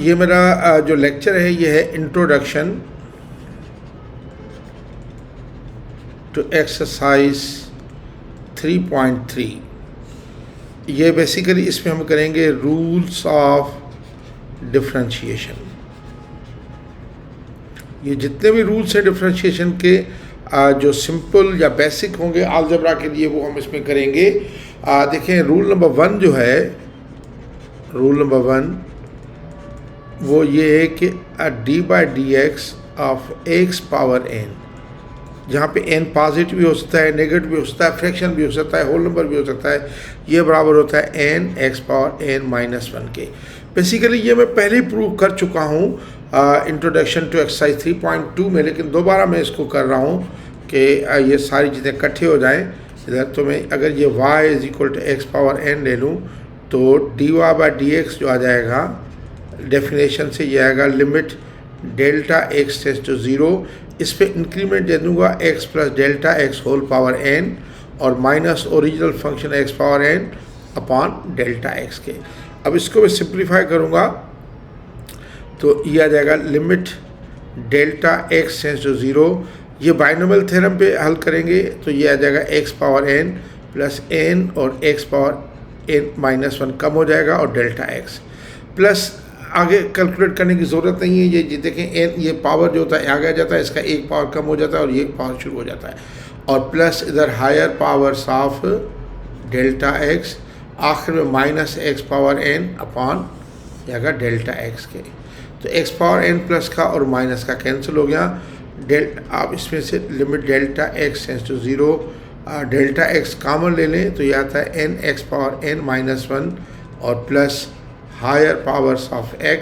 ये मेरा जो लेक्चर है ये है इंट्रोडक्शन टू एक्सरसाइज 3.3। ये बेसिकली इसमें हम करेंगे रूल्स ऑफ डिफरेंशिएशन। ये जितने भी रूल्स हैं डिफरेंशिएशन के जो सिंपल या बेसिक होंगे अलजेब्रा के लिए वो हम इसमें करेंगे। देखें रूल नंबर 1 जो है, रूल नंबर 1 वो ये है कि D by D x of x power N, जहाँ पे n पॉजिटिव भी हो सकता है, नेगेटिव भी हो सकता है, फ्रैक्शन भी हो सकता है, होल नंबर भी हो सकता है, ये बराबर होता है n x power n minus 1 के। बेसिकली ये मैं पहले ही प्रूव कर चुका हूँ इंट्रोडक्शन टू एक्सरसाइज 3.2 में, लेकिन दोबारा मैं इसको कर रहा हूँ कि ये सारी चीज़ें इकट्ठे हो जाएँ इधर। तो मैं अगर ये y is equal to X power n ले लूँ तो D Y by D X जो आ जाएगा डेफिनेशन से ये आएगा limit delta x tends to 0। इस पर इंक्रीमेंट दे दूँगा x plus delta X whole power n और minus original function x power n upon delta x के। अब इसको मैं सिंप्लीफाई करूँगा तो ये आ जाएगा limit delta x tends to 0। ये बाइनोमियल थ्योरम पे हल करेंगे तो ये आ जाएगा x power n plus n और x पावर n माइनस 1 कम हो जाएगा और डेल्टा x प्लस आगे कैलकुलेट करने की ज़रूरत नहीं है। ये देखें n ये पावर जो होता है आगे आ जाता है, इसका एक पावर कम हो जाता है और ये पावर शुरू हो जाता है, और प्लस इधर higher powers of delta x, आखिर में minus x power n upon जाएगा डेल्टा x के। तो x पावर n प्लस का और माइनस का कैंसिल हो गया। आप इसमें से limit delta x tends to 0, delta x common ले लें तो ये आता है n x power n minus 1 और plus higher powers of x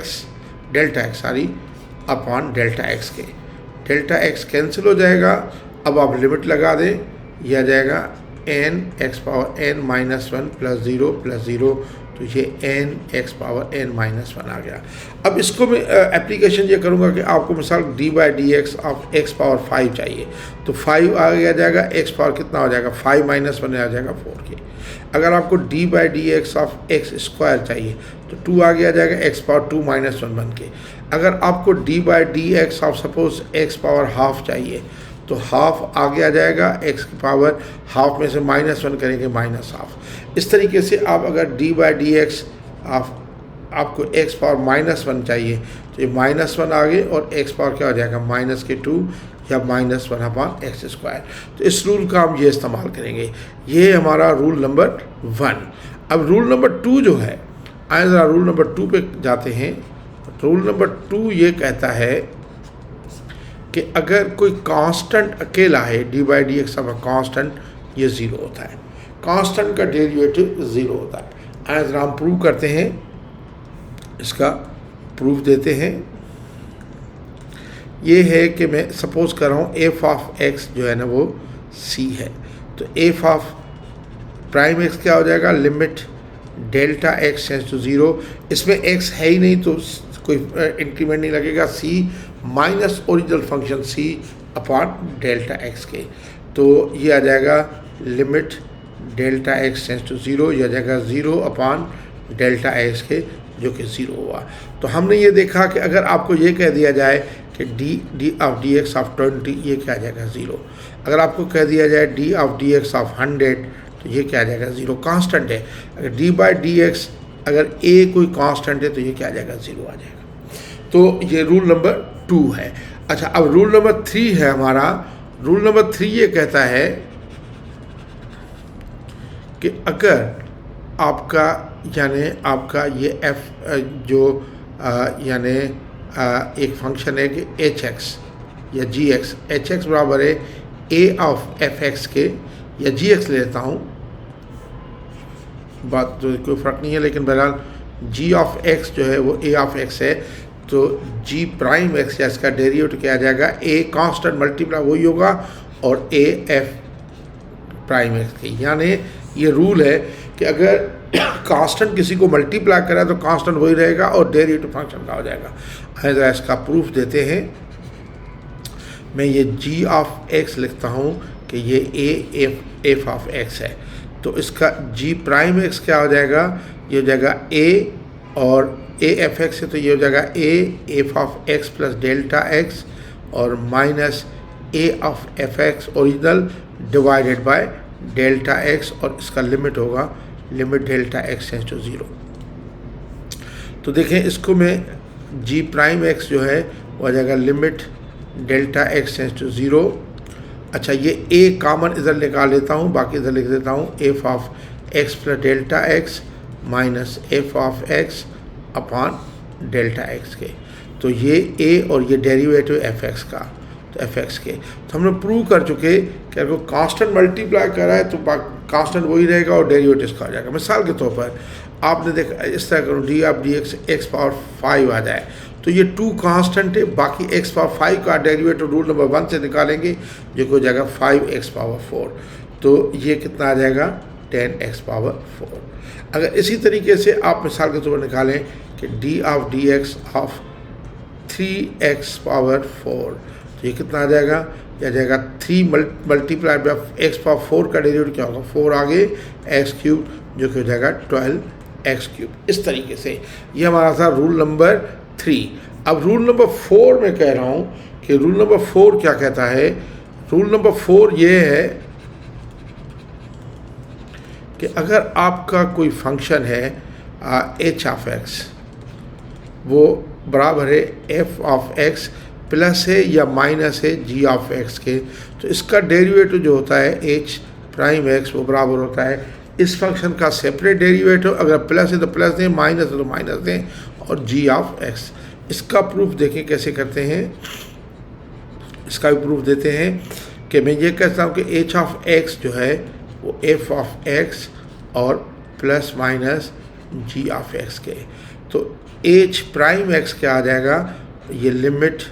delta x sorry upon delta x के। डेल्टा x कैंसिल हो जाएगा। अब आप लिमिट लगा दें, यह आ जाएगा n x power n minus 1 plus 0 plus 0, तो ये n x power n minus 1 आ गया। अब इसको मैं एप्लीकेशन ये करूँगा कि आपको मिसाल d by D x of x power 5 चाहिए, तो 5 आ जाएगा, x पावर कितना हो जाएगा 5 माइनस 1 आ जाएगा 4 के। अगर आपको d by D x of x square चाहिए तो 2 आगे आ जाएगा, x पावर 2 माइनस 1 बन के। अगर आपको d by D x of suppose x power half चाहिए तो हाफ आगे आ जाएगा, x की पावर हाफ में से माइनस 1 करेंगे माइनस हाफ। इस तरीके से आप अगर d बाई डी एक्स आपको x पावर माइनस 1 चाहिए तो ये माइनस 1 आगे और x पावर क्या हो जाएगा माइनस के 2 या माइनस 1 अपॉन एक्स स्क्वायर। तो इस रूल का हम ये इस्तेमाल करेंगे। ये हमारा रूल नंबर 1। अब रूल नंबर 2 जो है, आए ज़रा रूल नंबर 2 पे जाते हैं। रूल नंबर 2 ये कहता है कि अगर कोई कांस्टेंट अकेला है, D by D x of constant, ये 0 होता है। कांस्टेंट का डेरिवेटिव 0 होता है। आए ज़रा हम प्रूव करते हैं, इसका प्रूफ देते हैं। ये है कि मैं सपोज कर रहा हूँ एफ ऑफ एक्स जो है ना वो c है, तो एफ ऑफ प्राइम एक्स क्या हो जाएगा limit delta x tends to 0। इसमें x है ही नहीं तो कोई इंक्रीमेंट नहीं लगेगा, c minus original function c upon delta x के। तो ये आ जाएगा limit delta x tends to 0, यह आ जाएगा 0 अपॉन डेल्टा x के जो कि 0 हुआ। तो हमने ये देखा कि अगर आपको ये कह दिया जाए कि D of D x of 20, ये क्या आ जाएगा 0। अगर आपको कह दिया जाए D of D x of 100 तो ये क्या आ जाएगा 0, कांस्टेंट है। अगर डी बाई डी एक्स अगर a कोई कांस्टेंट है तो ये क्या आ जाएगा 0 आ जाएगा। तो ये रूल नंबर 2 है। अच्छा, अब रूल नंबर 3 है हमारा। रूल नंबर 3 ये कहता है कि अगर आपका यानी आपका ये f जो यानी एक फंक्शन है कि एच एक्स या जी एक्स, एच एक्स बराबर है ए ऑफ एफ एक्स के, या जी एक्स ले लेता हूँ, बात तो कोई फ़र्क नहीं है, लेकिन बहरहाल जी ऑफ एक्स जो है वो ए ऑफ एक्स है, तो जी प्राइम एक्स या इसका डेरिवेटिव क्या आ जाएगा ए कांस्टेंट मल्टीप्लाई वही होगा और ए एफ प्राइम एक्स के। यानी ये रूल है कि अगर कांस्टेंट किसी को मल्टीप्लाई करा तो कांस्टेंट वही रहेगा और डेरिवेटिव फंक्शन का हो जाएगा। ज़रा इसका प्रूफ देते हैं। मैं ये g ऑफ x लिखता हूँ कि ये a एफ ऑफ x है, तो इसका g प्राइम x क्या हो जाएगा, ये हो जाएगा a और ए एफ एक्स है तो ये हो जाएगा A F of x plus delta X और minus A of F X original divided by delta X और इसका लिमिट होगा limit delta x tends to 0। तो देखें इसको मैं जी प्राइम एक्स जो है वो आ जाएगा limit delta x tends to 0। अच्छा ये ए कॉमन इधर निकाल लेता हूँ, बाकी इधर लिख देता हूँ F of x plus delta x minus F of x upon delta X के। तो ये ए और ये डेरिवेटिव एफ एक्स का, तो एफ एक्स के तो हमने प्रूव कर चुके कि अगर कांस्टेंट मल्टीप्लाई कर रहा है तो कांस्टेंट वही रहेगा और डेरिवेटिव इसका आ जाएगा। मिसाल के तौर पर आपने देखा इस तरह करो D of D x x power 5 आ जाए तो ये 2 कांस्टेंट है, बाकी एक्स पावर 5 का डेरिवेटिव रूल नंबर 1 से निकालेंगे जो कि हो जाएगा 5x पावर 4। तो ये कितना आ जाएगा 10x पावर 4। अगर इसी तरीके से आप मिसाल के तौर पर निकालें कि D of D x of 3x power 4 तो ये कितना आ जाएगा, यह आ जाएगा 3 मल्टीप्लाई बाय एक्स पावर 4 का डेरिवेटिव क्या होगा 4 आगे एक्स क्यूब जो कि हो जाएगा 12x क्यूब। इस तरीके से ये हमारा था रूल नंबर 3। अब रूल नंबर 4 में कह रहा हूँ कि रूल नंबर 4 क्या कहता है। रूल नंबर 4 ये है कि अगर आपका कोई फंक्शन है एच ऑफ एक्स वो बराबर है एफ ऑफ एक्स प्लस है या माइनस है जी ऑफ एक्स के, तो इसका डेरिवेटिव जो होता है एच प्राइम एक्स वो बराबर होता है इस फंक्शन का सेपरेट डेरिवेटिव, अगर प्लस है तो प्लस दें, माइनस है तो माइनस दें, और जी ऑफ एक्स। इसका प्रूफ देखें कैसे करते हैं। इसका भी प्रूफ देते हैं कि मैं ये कहता हूँ कि एच ऑफ एक्स जो है वो एफ ऑफ एक्स और plus minus ji of x के। तो एच प्राइम एक्स क्या आ जाएगा, ये limit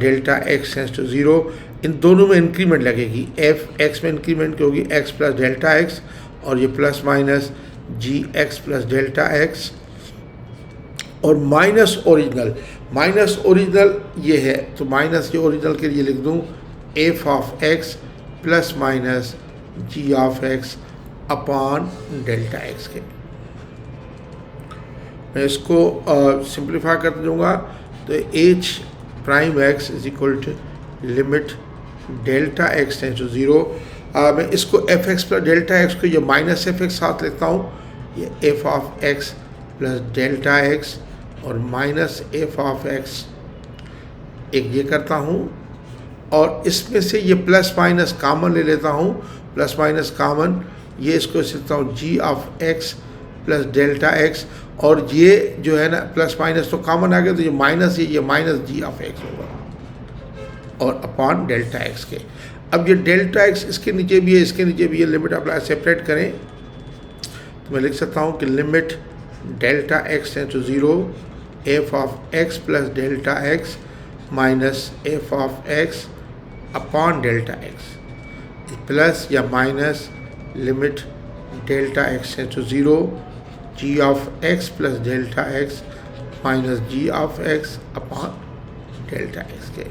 delta x tends to 0, इन दोनों में इंक्रीमेंट लगेगी। एफ एक्स में इंक्रीमेंट की होगी एक्स प्लस डेल्टा एक्स और ये प्लस माइनस जी एक्स प्लस डेल्टा एक्स और माइनस ओरिजिनल ये है तो माइनस ये ओरिजिनल के लिए लिख दूँ F of x plus minus ji of x upon delta X के। मैं इसको सिंप्लीफाई कर दूँगा तो H prime x is equal to limit delta x tends to 0। मैं इसको F x plus delta X को ये माइनस एफ एक्स साथ लेता हूँ, ये F of x plus delta X और माइनस एफ ऑफ एक्स एक ये करता हूँ और इसमें से ये प्लस माइनस कॉमन ले लेता हूँ, प्लस माइनस कॉमन ये इसको लिखता हूँ G of x plus delta X और ये जो है ना प्लस माइनस तो कॉमन आ गया तो ये माइनस जी ऑफ एक्स होगा और अपॉन डेल्टा एक्स के। अब ये डेल्टा एक्स इसके नीचे भी है इसके नीचे भी है, लिमिट अप्लाई सेपरेट करें तो मैं लिख सकता हूँ कि limit delta x tends to 0 F of x plus delta x minus F of x upon delta X plus या minus limit delta x tends to 0 ji of x plus delta x minus ji of x upon delta X के।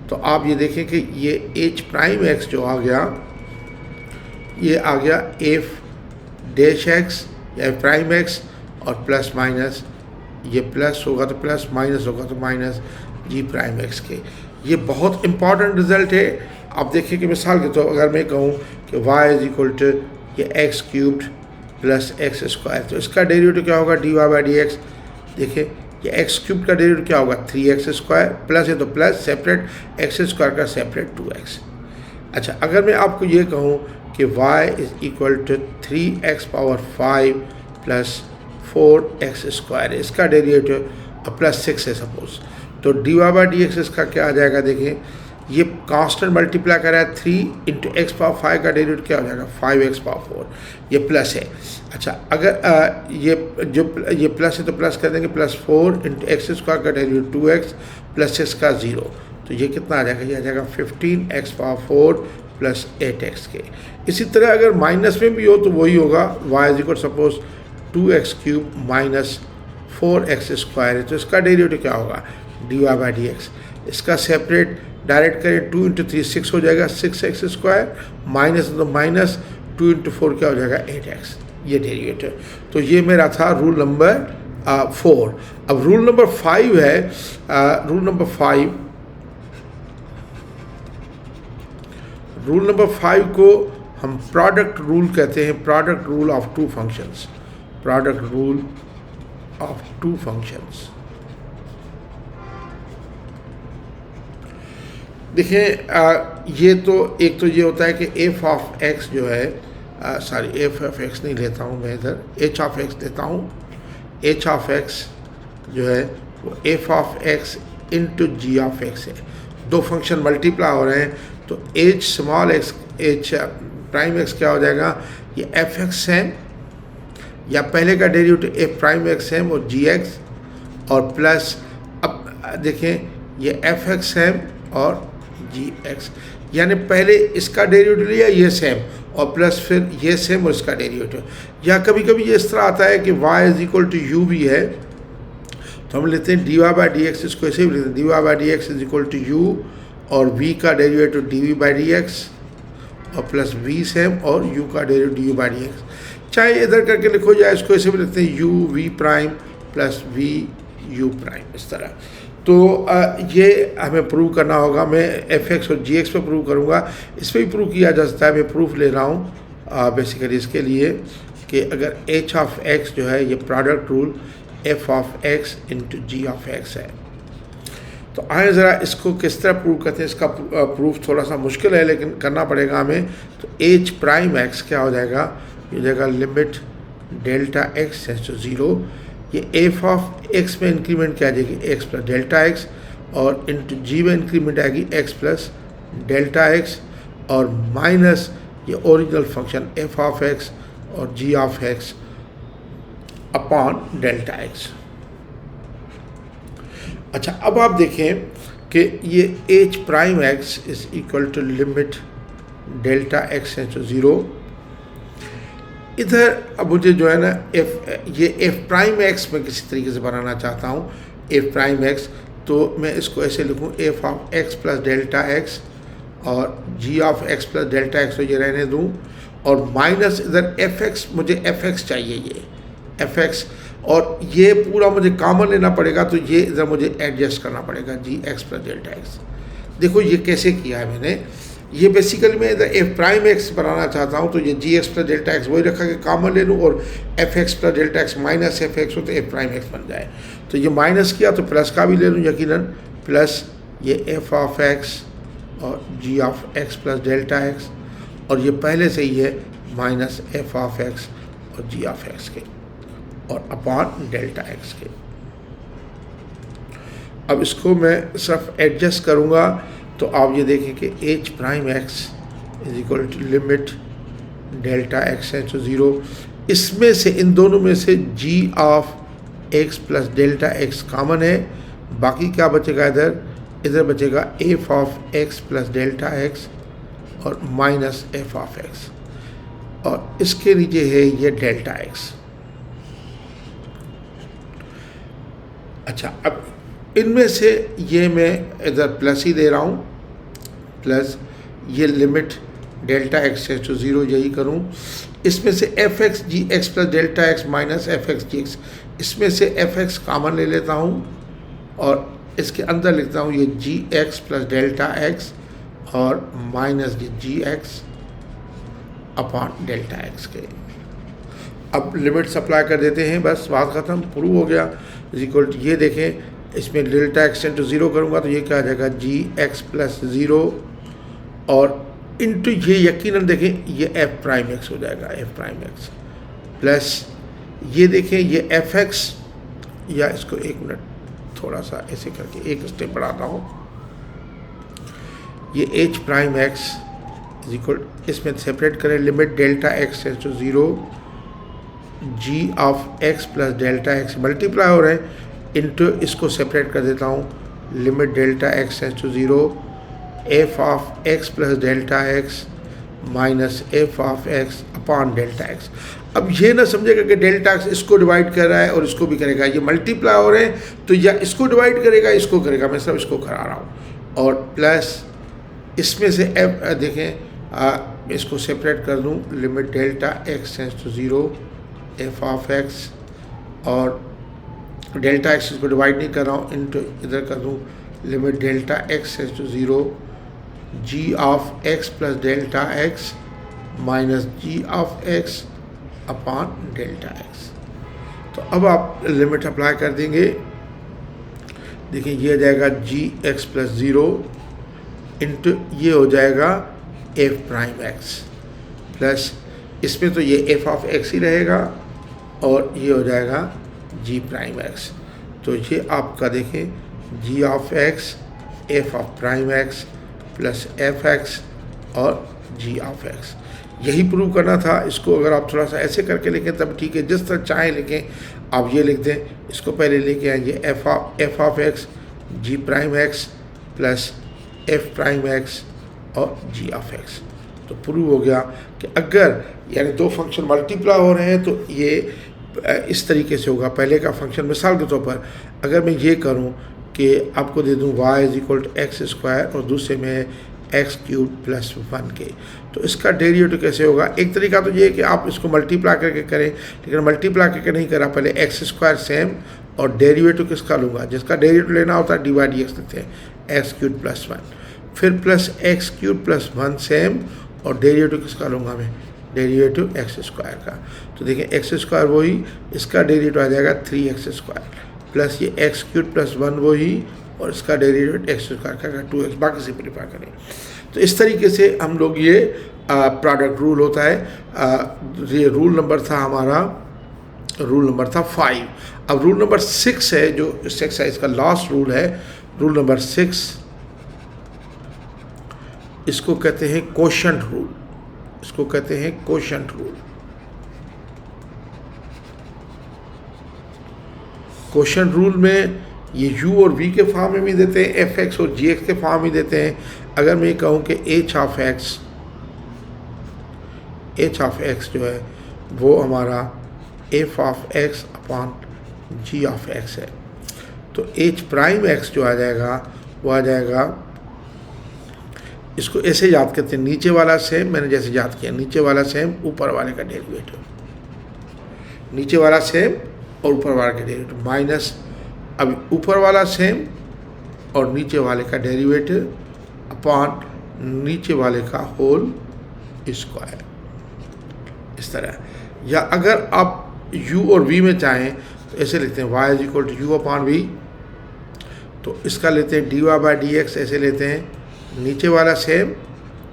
तो आप ये देखें कि ये H prime x जो आ गया ये आ गया एफ डैश एक्स या प्राइम एक्स और प्लस माइनस ये प्लस होगा तो प्लस माइनस होगा तो माइनस जी प्राइम एक्स के। ये बहुत इंपॉर्टेंट रिजल्ट है। आप देखिए कि मिसाल के तौर अगर मैं कहूँ कि y इज इक्वल टू ये X cubed plus X square तो इसका डेरिवेटिव क्या होगा D Y by D X. देखिए ये एक्स क्यूब का डेरिवेटिव क्या होगा 3x स्क्वायर प्लस है तो प्लस सेपरेट एक्स स्क्वायर का सेपरेट 2x। अच्छा अगर मैं आपको ये कहूँ कि y is equal to 3x power 5 plus 4x square इसका डेरिवेटिव प्लस 6 है सपोज तो D Y by D x इसका क्या आ जाएगा। देखें ये कांस्टेंट मल्टीप्लाई कर रहा है 3 इंटू एक्स पावर 5 का डेरिवेटिव क्या हो जाएगा 5x पावर 4 ये प्लस है। अच्छा अगर ये प्लस है तो प्लस कर देंगे प्लस 4 इंटू एक्स स्क्वायर का डेरिवेटिव 2x प्लस 6 का 0 तो ये कितना आ जाएगा ये आ जाएगा 15x पावर 4 प्लस 8x के। इसी तरह अगर माइनस में भी हो तो वही होगा y is equal suppose 2x cube minus 4x square है तो इसका डेरिवेटिव क्या होगा D Y by D x. इसका सेपरेट डायरेक्ट करें 2 इंटू 3 6 हो जाएगा 6x स्क्वायर माइनस तो माइनस 2 इंटू 4 क्या हो जाएगा 8x ये डेरिवेटिव। तो ये मेरा था रूल नंबर 4। अब रूल नंबर 5 है, रूल नंबर 5 को हम प्रोडक्ट रूल कहते हैं, product rule of two functions, product rule of two functions. देखिए ये तो एक तो ये होता है कि एफ ऑफ एक्स जो है, सॉरी एफ ऑफ एक्स नहीं लेता हूँ मैं, इधर एच ऑफ एक्स लेता हूँ। एच ऑफ एक्स जो है वो F of x into ji of x है। दो फंक्शन मल्टीप्लाई हो रहे हैं तो h small x, h prime x क्या हो जाएगा, ये एफ एक्स है, या पहले का डेरिवेटिव एफ प्राइम एक्स है और जी एक्स, और प्लस अब देखें ये एफ एक्स है और जी एक्स, यानी पहले इसका डेरिवेटिव लिया ये सेम, और प्लस फिर ये सेम और इसका डेरिवेटिव। या कभी कभी ये इस तरह आता है कि y is equal to u भी है तो हम लेते हैं d Y by D x, इसको ऐसे भी लेते हैं d Y by D x is equal to u और v का derivative d v by D x और प्लस v सेम और u का derivative d u by D x. चाहे इधर करके लिखो जाए, इसको ऐसे भी लिखते हैं u v prime plus v u prime, इस तरह। तो ये हमें प्रूव करना होगा। मैं एफ एक्स और जी एक्स पर प्रूव करूँगा, इस पर भी प्रूव किया जा सकता है। मैं प्रूफ ले रहा हूँ बेसिकली इसके लिए कि अगर एच ऑफ एक्स जो है ये product rule f of x into ji of x है। तो आए ज़रा इसको किस तरह प्रूव करते हैं। इसका प्रूफ थोड़ा सा मुश्किल है लेकिन करना पड़ेगा हमें। तो एच प्राइम एक्स क्या हो जाएगा, ये हो जाएगा limit delta x tends to 0। ये एफ ऑफ एक्स में इंक्रीमेंट क्या आ जाएगी, एक्स प्लस डेल्टा एक्स, और इंटू जी में इंक्रीमेंट आएगी एक्स प्लस डेल्टा एक्स, और माइनस ये original function F of x और जी of x upon delta X. अच्छा, अब आप देखें कि ये H prime x is equal to limit delta x tends to 0। इधर अब मुझे जो है ना ये एफ प्राइम एक्स में किसी तरीके से बनाना चाहता हूँ एफ प्राइम एक्स, तो मैं इसको ऐसे लिखूँ F of x plus delta X और जी of x plus delta x तो ये रहने दूँ, और माइनस इधर एफ एक्स, मुझे एफ एक्स चाहिए, ये एफ एक्स, और ये पूरा मुझे कॉमन लेना पड़ेगा तो ये इधर मुझे एडजस्ट करना पड़ेगा जी एक्स प्लस डेल्टा एक्स। देखो ये कैसे किया है मैंने, ये बेसिकली मैं इधर एफ प्राइम एक्स बनाना चाहता हूँ तो ये जी एक्स प्लस डेल्टा एक्स वही रखा कि कॉमन ले लूँ, और F x plus delta x minus F x हो तो एफ प्राइम एक्स बन जाए। तो ये माइनस किया तो प्लस का भी ले लूँ यकीनन, प्लस ये एफ ऑफ एक्स और जी of x plus delta X, और ये पहले से ही है माइनस एफ ऑफ एक्स और जी ऑफ एक्स के और अपॉन डेल्टा एक्स के। अब इसको मैं सिर्फ एडजस्ट करूँगा तो आप ये देखें कि H prime x is equal to limit delta x tends to 0। इसमें से इन दोनों में से G of x plus delta X common है, बाकी क्या बचेगा इधर बचेगा F of x plus delta X और माइनस एफ ऑफ एक्स, और इसके नीचे है ये डेल्टा एक्स। अच्छा, अब इनमें से ये मैं इधर प्लस ही दे रहा हूँ, प्लस ये limit delta x tends to 0 यही करूँ। इसमें से F X G x plus delta x minus F X G X, इसमें से एफ एक्स कॉमन ले लेता हूँ और इसके अंदर लिखता हूँ ये जी एक्स प्लस डेल्टा एक्स और माइनस जी एक्स अपॉन डेल्टा एक्स के। अब लिमिट सप्लाई कर देते हैं, बस बात ख़त्म, प्रूव हो गया। इज इक्वल टू ये देखें, इसमें डेल्टा एक्स टेंड्स टू 0 करूँगा तो ये क्या आ जाएगा जी एक्स प्लस 0 और इंटू ये यकीनन देखें ये एफ प्राइम एक्स हो जाएगा, एफ प्राइम एक्स प्लस ये देखें ये एफ एक्स, या इसको एक मिनट थोड़ा सा ऐसे करके एक स्टेप बढ़ाता हूँ, ये H prime x is equal, इसमें सेपरेट करें limit delta x tends to 0 ji of x plus delta x multiply हो रहे हैं इंटू, इसको सेपरेट कर देता हूँ limit delta x tends to 0 F of x plus delta x minus F of x upon delta x. अब ये ना समझेगा कि डेल्टा एक्स इसको डिवाइड कर रहा है और इसको भी करेगा, ये मल्टीप्लाई हो रहे हैं तो या इसको डिवाइड करेगा इसको करेगा, मैं सब इसको करा रहा हूँ, और प्लस इसमें से एफ देखें इसको सेपरेट कर दूँ limit delta x tends to 0 F of x और डेल्टा एक्स इसको डिवाइड नहीं कर रहा हूँ, इनटू इधर कर दूँ limit delta x tends to 0 ji of x plus delta x minus ji of x upon delta x. तो अब आप लिमिट अप्लाई कर देंगे, देखिए ये आ जाएगा जी एक्स प्लस 0 इंटू ये हो जाएगा एफ प्राइम एक्स प्लस इसमें तो ये एफ ऑफ एक्स ही रहेगा और ये हो जाएगा जी प्राइम एक्स। तो ये आपका देखें G of X F of prime x plus F X और जी ऑफ एक्स, यही प्रूव करना था। इसको अगर आप थोड़ा सा ऐसे करके लिखें तब ठीक है, जिस तरह चाहें लिखें आप ये लिख दें, इसको पहले लेके आएंगे f of x g prime x plus f prime x और जी ऑफ एक्स। तो प्रूव हो गया कि अगर यानी दो फंक्शन मल्टीप्लाई हो रहे हैं तो ये इस तरीके से होगा। पहले का फंक्शन मिसाल के तौर पर अगर मैं ये करूं कि आपको दे दूं y is equal to x square और दूसरे में एक्स क्यूब प्लस 1 के, तो इसका डेरिवेटिव कैसे होगा? एक तरीका तो ये है कि आप इसको मल्टीप्लाई करके करें, लेकिन मल्टीप्लाई करके नहीं करा, पहले एक्स स्क्वायर सेम और डेरिवेटिव किसका लूँगा, जिसका डेरिवेटिव लेना होता है डी बाई डी एक्स लेते हैं, एक्स क्यूब प्लस 1, फिर plus x cube plus 1 same और डेरिवेटिव किसका लूँगा मैं, डेरिवेटिव एक्स स्क्वायर का। तो देखिए एक्स स्क्वायर वही, इसका डेरिवेटिव आ जाएगा 3x स्क्वायर प्लस ये एक्स क्यूब प्लस 1 वही और इसका डेरिवेटिव एक्स स्क्वायर का 2x, बाकी सिंप्लीफाई करें। तो इस तरीके से हम लोग ये प्रोडक्ट रूल होता है। ये रूल नंबर था हमारा, रूल नंबर था 5। अब रूल नंबर 6 है जो इस एक्सरसाइज का लास्ट रूल है, रूल नंबर 6, इसको कहते हैं कोशेंट रूल, इसको कहते हैं कोशेंट रूल। कोशेंट रूल में ये u और v के फॉर्म में भी देते हैं, एफ एक्स और जी एक्स के फॉर्म में देते हैं। अगर मैं कहूँ कि एच ऑफ एक्स जो है वो हमारा f of x upon g of x है, तो एच प्राइम एक्स जो आ जाएगा वो आ जाएगा, इसको ऐसे याद करते हैं, नीचे वाला सेम, मैंने जैसे याद किया नीचे वाला सेम ऊपर वाले का डेरिवेटिव, नीचे वाला सेम और ऊपर वाले का डेरिवेटिव माइनस, अब ऊपर वाला सेम और नीचे वाले का डेरिवेटिव अपॉन नीचे वाले का होल स्क्वायर, इस तरह। या अगर आप u और v में चाहें तो ऐसे लिखते हैं y is equal to u upon v, तो इसका लेते हैं d Y by D x, ऐसे लेते हैं, नीचे वाला सेम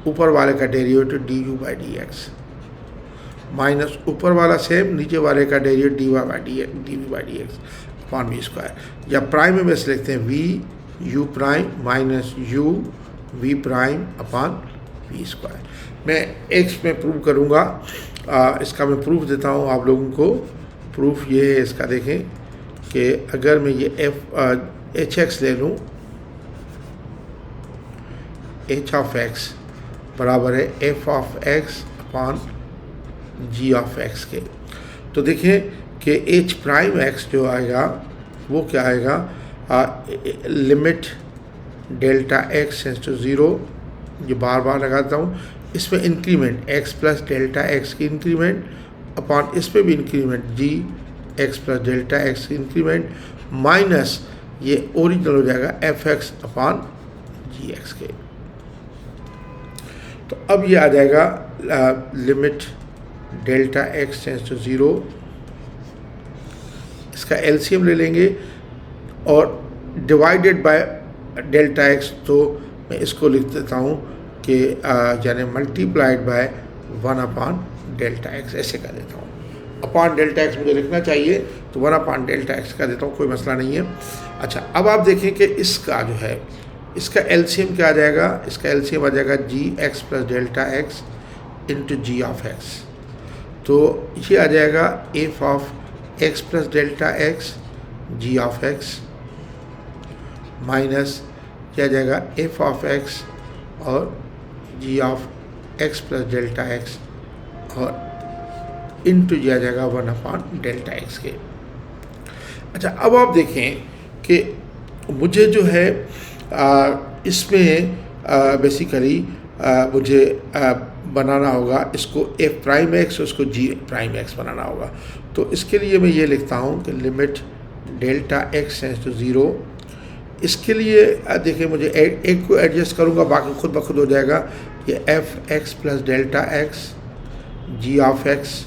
ऊपर वाले का derivative d u by D x minus ऊपर वाला सेम नीचे वाले का derivative d Y by d v by D x upon v square. या प्राइम में से लिखते हैं v u prime minus u v prime upon v square. मैं एक्स में प्रूव करूँगा, इसका मैं प्रूफ देता हूँ आप लोगों को। प्रूफ ये है इसका, देखें कि अगर मैं ये एच एक्स ले लूँ, एच ऑफ एक्स बराबर है f of x upon g of x के, तो देखें कि एच प्राइम एक्स जो आएगा वो क्या आएगा, limit delta x tends to 0, जो बार बार लगाता हूँ, इसमें increment x plus delta x की इंक्रीमेंट अपॉन इस पर भी increment g x plus delta x की इंक्रीमेंट माइनस ये ओरिजिनल हो जाएगा f x upon g x के। तो अब ये आ जाएगा limit delta x tends to 0, इसका एलसीएम ले लेंगे और डिवाइडेड बाय डेल्टा एक्स, तो मैं इसको लिख देता हूँ कि यानी multiplied by 1 upon delta x, ऐसे कर देता हूँ। अपॉन डेल्टा एक्स मुझे लिखना चाहिए तो 1 अपॉन डेल्टा एक्स कर देता हूँ, कोई मसला नहीं है। अच्छा, अब आप देखें कि इसका जो है इसका एलसीएम क्या आ जाएगा, इसका एलसीएम आ जाएगा G x plus delta x into ji of x, तो ये आ जाएगा F of x plus delta x ji of x minus क्या आ जाएगा एफ ऑफ एक्स और जी of x plus delta X और इंटू दिया जाएगा 1 अपॉन डेल्टा एक्स के। अच्छा, अब आप देखें कि मुझे जो है इसमें बेसिकली मुझे बनाना होगा इसको एफ प्राइम एक्स, उसको जी प्राइम एक्स बनाना होगा। तो इसके लिए मैं ये लिखता हूँ कि limit delta x tends to 0। इसके लिए देखिए मुझे एक को एडजस्ट करूँगा, बाकी खुद ब खुद हो जाएगा। ये F x plus delta x ji of x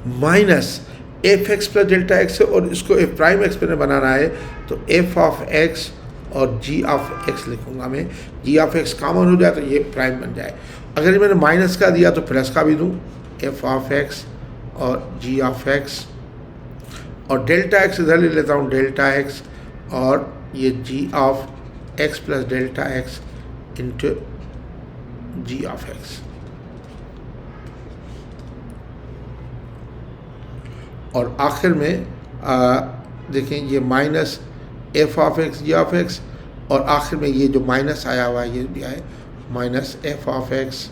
minus F x plus delta x है, और इसको एफ प्राइम एक्स पे बनाना है तो एफ ऑफ एक्स और जी ऑफ एक्स लिखूंगा मैं। जी ऑफ एक्स कॉमन हो जाए तो ये प्राइम बन जाए। अगर मैंने माइनस का दिया तो प्लस का भी दूँ, एफ ऑफ एक्स और जी ऑफ एक्स, और डेल्टा एक्स इधर ले लेता हूँ, डेल्टा एक्स और ये जी of x plus delta x into ji of x. और आखिर में देखें ये minus F of x ji of x, और आखिर में ये जो माइनस आया हुआ है ये भी आए माइनस एफ ऑफ एक्स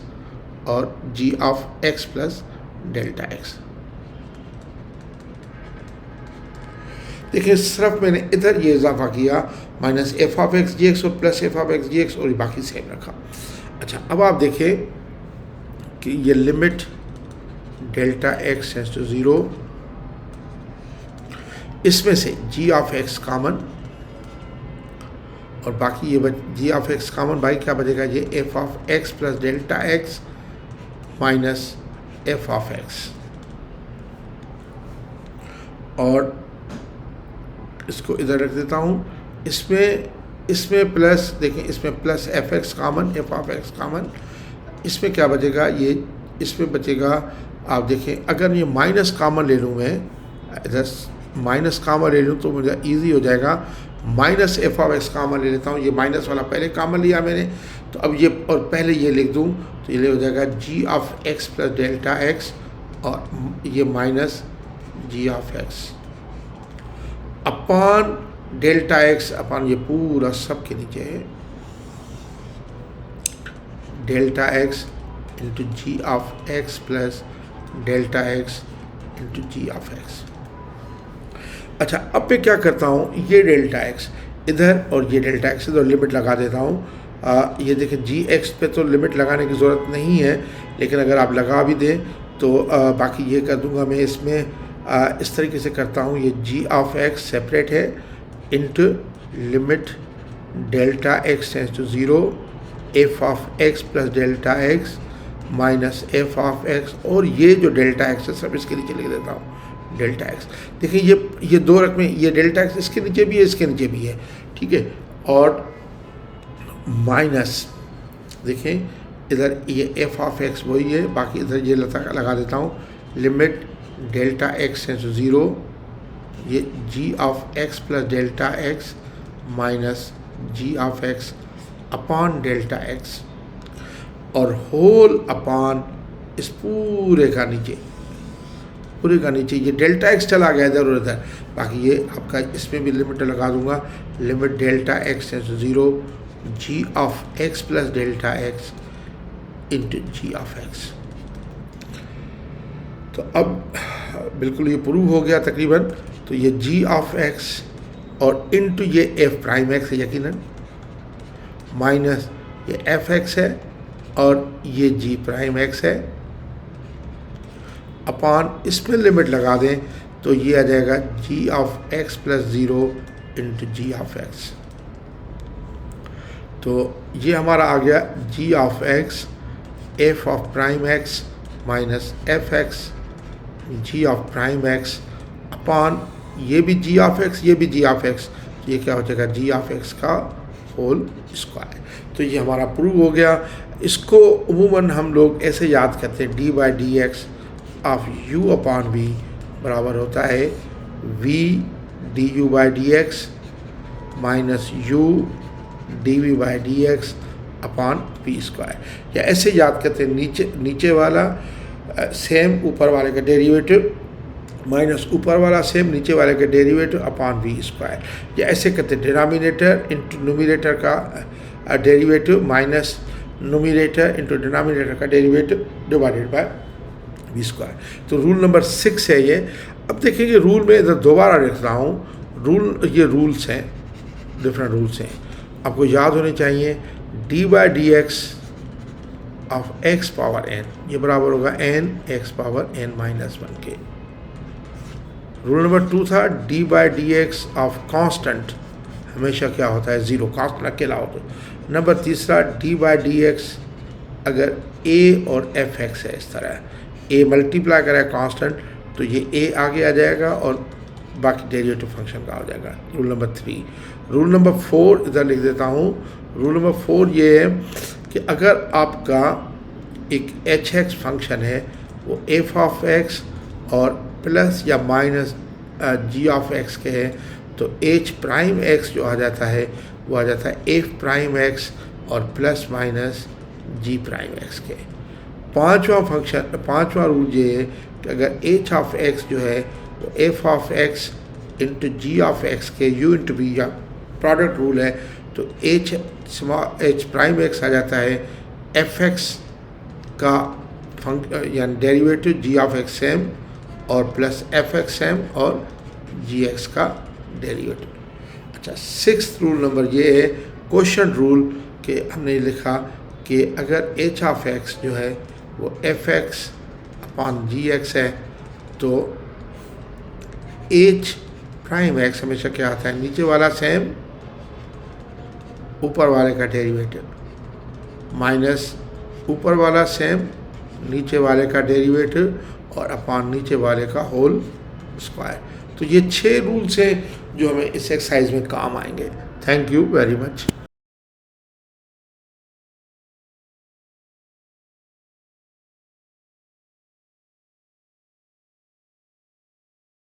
और जी of x plus delta X. देखिए सिर्फ मैंने इधर ये इजाफा किया minus F of x G X और plus F of x G X, और बाकी सेम रखा। अच्छा, अब आप देखें कि ये limit delta x tends to 0, इसमें से जी ऑफ एक्स कॉमन और बाकी ये जी ऑफ एक्स कॉमन, भाई क्या बचेगा, ये F of x plus delta x minus F of x, और इसको इधर रख देता हूँ। इसमें प्लस, देखें इसमें plus F x common, F of x common, इसमें क्या बचेगा, ये इसमें बचेगा, आप देखें अगर ये माइनस कॉमन ले लूँ मैं, इधर माइनस कॉमन ले लूँ तो मुझे इजी हो जाएगा। Minus F of x common ले लेता हूँ, ये माइनस वाला पहले कॉमन लिया मैंने, तो अब ये और पहले ये लिख दूँ तो ये हो जाएगा G of x plus delta X, और ये minus ji of x upon delta X upon ये पूरा सब के नीचे है delta x into ji of x plus delta x into ji of X. अच्छा, अब मैं क्या करता हूँ, ये डेल्टा एक्स इधर और ये डेल्टा एक्स इधर लिमिट लगा देता हूँ। ये देखिए जी एक्स पे तो लिमिट लगाने की ज़रूरत नहीं है, लेकिन अगर आप लगा भी दें तो बाकी ये कर दूँगा मैं इसमें, इस तरीके से करता हूँ। ये जी ऑफ एक्स सेपरेट है into limit delta x tends to 0 F of x plus delta x minus F of x, और ये जो डेल्टा एक्स है सब इसके नीचे लिख देता हूँ डेल्टा एक्स। देखिए ये दो रकमें, ये डेल्टा एक्स इसके नीचे भी है, इसके नीचे भी है, ठीक है, और माइनस देखें इधर ये एफ ऑफ एक्स वही है, बाकी इधर ये लगा देता हूँ limit delta x tends to 0 ये जी of x plus delta x minus ji of x upon delta X, और होल अपॉन इस पूरे का नीचे ये डेल्टा एक्स चला गया इधर और इधर, बाकी ये आपका इसमें भी लिमिट लगा दूंगा limit delta x tends to 0 ji of x plus delta x into ji of x. तो अब बिल्कुल ये प्रूव हो गया तकरीबन। तो ये जी ऑफ एक्स और इंटू ये एफ प्राइम एक्स है यकीनन, माइनस ये एफ एक्स है और ये जी प्राइम एक्स है, अपॉन इसमें लिमिट लगा दें तो ये आ जाएगा G of x plus 0 into ji of x. तो ये हमारा आ गया G of X F of prime X minus F X ji of prime X upon ये भी जी ऑफ एक्स, ये भी जी ऑफ एक्स, ये क्या हो जाएगा जी ऑफ एक्स का होल स्क्वायर। तो ये हमारा प्रूव हो गया। इसको उमूमन हम लोग ऐसे याद करते हैं d by D x of u upon v बराबर होता है v d u by D x minus u d v by D x upon p square, या ऐसे याद करते हैं नीचे वाला सेम ऊपर वाले का डेरिवेटिव माइनस ऊपर वाला सेम नीचे वाले का डेरिवेटिव अपॉन वी स्क्वायर, या ऐसे करते हैं डिनोमिनेटर इंटू न्यूमरेटर का derivative minus numerator into denominator का derivative divided by V square. तो रूल नंबर 6 है ये। अब देखिए रूल में इधर दोबारा लिख रहा हूँ, ये रूल्स हैं, डिफरेंट रूल्स हैं, आपको याद होने चाहिए। D by D x of x power n ये बराबर होगा n x power n minus 1 के। रूल नंबर 2 था d by D x of constant हमेशा क्या होता है, ज़ीरो, कांस्टेंट अकेला हो तो। नंबर तीसरा डी बाई डी एक्स अगर ए और एफ एक्स है, इस तरह ए मल्टीप्लाई करें कांस्टेंट तो ये ए आगे आ जाएगा और बाकी डेरिवेटिव फंक्शन का हो जाएगा। Rule number 3। रूल नंबर 4 इधर लिख देता हूँ। रूल नंबर 4 ये है कि अगर आपका एक एच एक्स फंक्शन है वो एफ ऑफ एक्स और प्लस या माइनस जी ऑफ एक्स के हैं तो एच प्राइम एक्स जो आ जाता है वो आ जाता है एफ प्राइम एक्स और प्लस माइनस जी प्राइम एक्स के। पांचवा रूल ये है कि अगर एच ऑफ एक्स जो है वो F of x into ji of x के यू इंटू बी या प्रोडक्ट रूल है तो एच प्राइम एक्स आ जाता है एफ एक्स का यानी derivative g of x same और प्लस एफ एक्स सेम और जी एक्स का डेरिवेटिव। अच्छा, 6th रूल नंबर ये है क्वेश्चन रूल के हमने लिखा कि अगर एच ऑफ एक्स जो है वो F x upon g x है तो एच प्राइम एक्स हमेशा क्या आता है, नीचे वाला सेम ऊपर वाले का डेरिवेटिव माइनस ऊपर वाला सेम नीचे वाले का डेरिवेटिव और अपॉन नीचे वाले का होल स्क्वायर। तो ये 6 रूल्स हैं जो हमें इस एक्सरसाइज में काम आएंगे। Thank you very much.